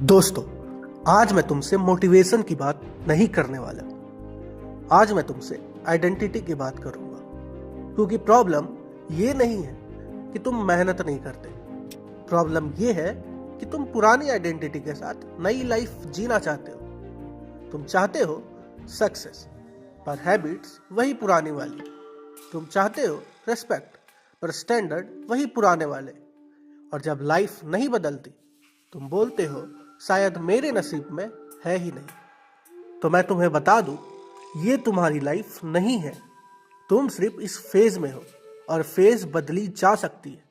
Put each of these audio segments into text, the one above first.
दोस्तों, आज मैं तुमसे मोटिवेशन की बात नहीं करने वाला। आज मैं तुमसे आइडेंटिटी की बात करूंगा, क्योंकि प्रॉब्लम ये नहीं है कि तुम मेहनत नहीं करते। प्रॉब्लम ये है कि तुम पुरानी आइडेंटिटी के साथ नई लाइफ जीना चाहते हो। तुम चाहते हो सक्सेस, पर हैबिट्स वही पुरानी वाली। तुम चाहते हो रिस्पेक्ट, पर स्टैंडर्ड वही पुराने वाले। और जब लाइफ नहीं बदलती, तुम बोलते हो शायद मेरे नसीब में है ही नहीं। तो मैं तुम्हें बता दूं, ये तुम्हारी लाइफ नहीं है। तुम सिर्फ इस फेज में हो, और फेज बदली जा सकती है,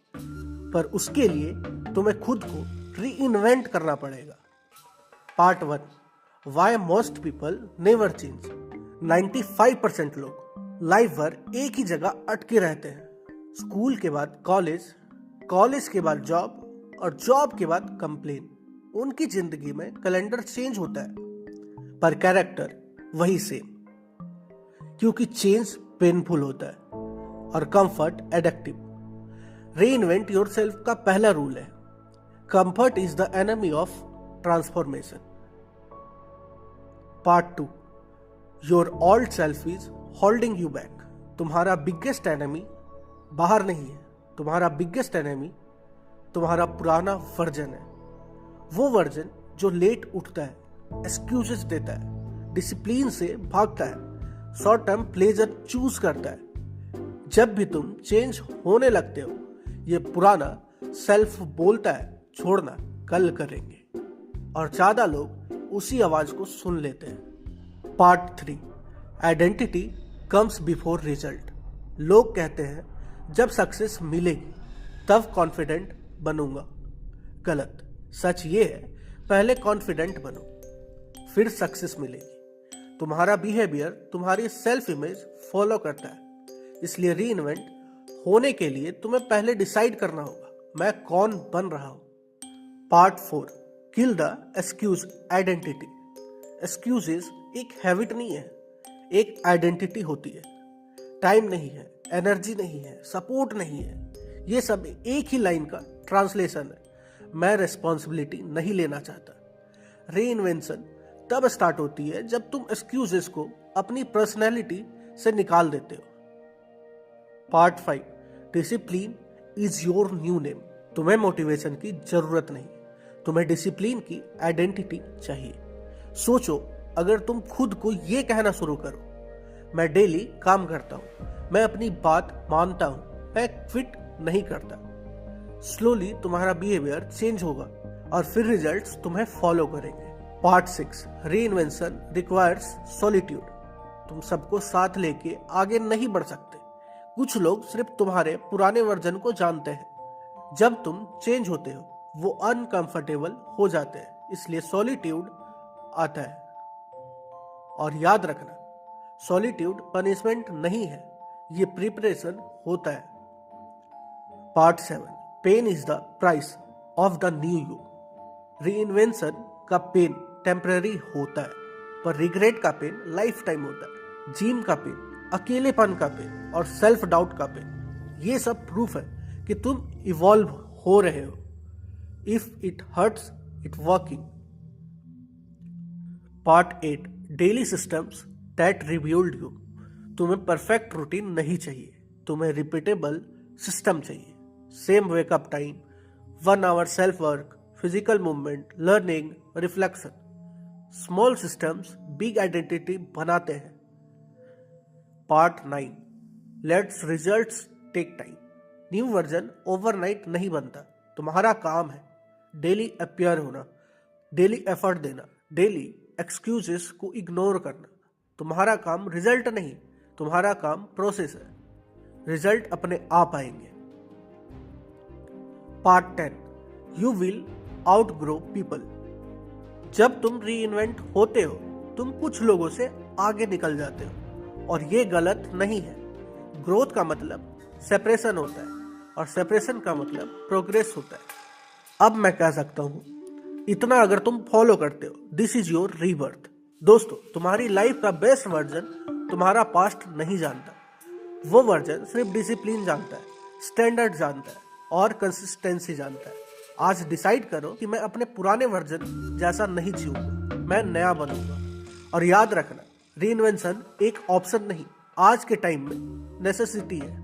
पर उसके लिए तुम्हें खुद को री इन्वेंट करना पड़ेगा। Part 1, why most people never change. 95% लोग लाइफ भर एक ही जगह अटके रहते हैं। स्कूल के बाद कॉलेज, कॉलेज के बाद जॉब, और जॉब के बाद कंप्लेन। उनकी जिंदगी में कैलेंडर चेंज होता है, पर कैरेक्टर वही सेम। क्योंकि चेंज पेनफुल होता है और कंफर्ट एडिक्टिव। रीइन्वेंट योरसेल्फ का पहला रूल है, comfort is the enemy of transformation. Part 2, your old self is holding you back. तुम्हारा बिगेस्ट एनिमी बाहर नहीं है, तुम्हारा बिगेस्ट एनिमी तुम्हारा पुराना वर्जन है। वो वर्जन जो लेट उठता है, एक्सक्यूजेस देता है, डिसिप्लिन से भागता है, शॉर्ट टर्म प्लेजर चूज करता है। जब भी तुम चेंज होने लगते हो, ये पुराना सेल्फ बोलता है छोड़ना, कल करेंगे। और ज्यादा लोग उसी आवाज को सुन लेते हैं। Part 3, identity comes before result. लोग कहते हैं जब सक्सेस मिलेगी तब कॉन्फिडेंट बनूंगा। गलत। सच ये है, पहले कॉन्फिडेंट बनो, फिर सक्सेस मिलेगी। तुम्हारा बिहेवियर तुम्हारी सेल्फ इमेज फॉलो करता है, इसलिए रीइन्वेंट होने के लिए तुम्हें पहले डिसाइड करना होगा, मैं कौन बन रहा हूं। Part 4, kill the excuse identity. Excuses एक हैबिट नहीं है, एक आइडेंटिटी होती है। टाइम नहीं है, एनर्जी नहीं है, सपोर्ट नहीं है, ये सब एक ही लाइन का ट्रांसलेशन है, मैं रिस्पॉन्सिबिलिटी नहीं लेना चाहता। रीइन्वेंशन तब स्टार्ट होती है जब तुम एक्सक्यूजेस को अपनी पर्सनैलिटी से निकाल देते हो। Part 5, discipline is your new name. तुम्हें मोटिवेशन की जरूरत नहीं, तुम्हें डिसिप्लिन की आइडेंटिटी चाहिए। सोचो, अगर तुम खुद को ये कहना शुरू करो, मैं डेली काम करता हूं, मैं अपनी बात मानता हूं, मैं क्विट नहीं करता, स्लोली तुम्हारा बिहेवियर चेंज होगा और फिर रिजल्ट्स तुम्हें फॉलो करेंगे। Part 6, reinvention requires solitude. तुम सबको साथ लेके आगे नहीं बढ़ सकते। कुछ लोग सिर्फ तुम्हारे पुराने वर्जन को जानते हैं। जब तुम चेंज होते हो, वो अनकंफर्टेबल हो जाते हैं, इसलिए सॉलिट्यूड आता है। और याद रखना, सॉलिट्यूड पनिशमेंट नहीं है, ये प्रिपरेशन होता है। Part 7, pain is the price of the new you. Reinvention का पेन टेम्पररी होता है, पर रिग्रेट का पेन लाइफ टाइम होता है। जिम का पेन, अकेलेपन का पेन, और सेल्फ डाउट का पेन, ये सब प्रूफ है कि तुम इवॉल्व हो रहे हो। If it hurts, it working. Part 8, daily systems that rebuild you. तुम्हें परफेक्ट रूटीन नहीं चाहिए, तुम्हें रिपीटेबल सिस्टम चाहिए। Same wake up time, 1 hour self work, physical movement, learning, reflection. Small systems big identity बनाते हैं। Part 9, let's results take time. New version overnight नहीं बनता। तुम्हारा काम है डेली अपीयर होना, डेली एफर्ट देना, डेली एक्सक्यूजेस को इग्नोर करना। तुम्हारा काम रिजल्ट नहीं, तुम्हारा काम प्रोसेस है। रिजल्ट अपने आप आएंगे। Part 10, you will outgrow people. जब तुम रीइन्वेंट होते हो, तुम कुछ लोगों से आगे निकल जाते हो, और ये गलत नहीं है। ग्रोथ का मतलब सेपरेशन होता है, और सेपरेशन का मतलब प्रोग्रेस होता है। अब मैं कह सकता हूं, इतना अगर तुम फॉलो करते हो, दिस इज योर रीबर्थ। दोस्तों, तुम्हारी लाइफ का बेस्ट वर्जन तुम्हारा पास्ट नहीं जानता। वो वर्जन सिर्फ डिसिप्लिन जानता है, स्टैंडर्ड जानता है, और कंसिस्टेंसी जानता है। आज डिसाइड करो कि मैं अपने पुराने वर्जन जैसा नहीं जीऊंगा, मैं नया बनूंगा। और याद रखना, रीइन्वेंशन एक ऑप्शन नहीं, आज के टाइम में नेसेसिटी है।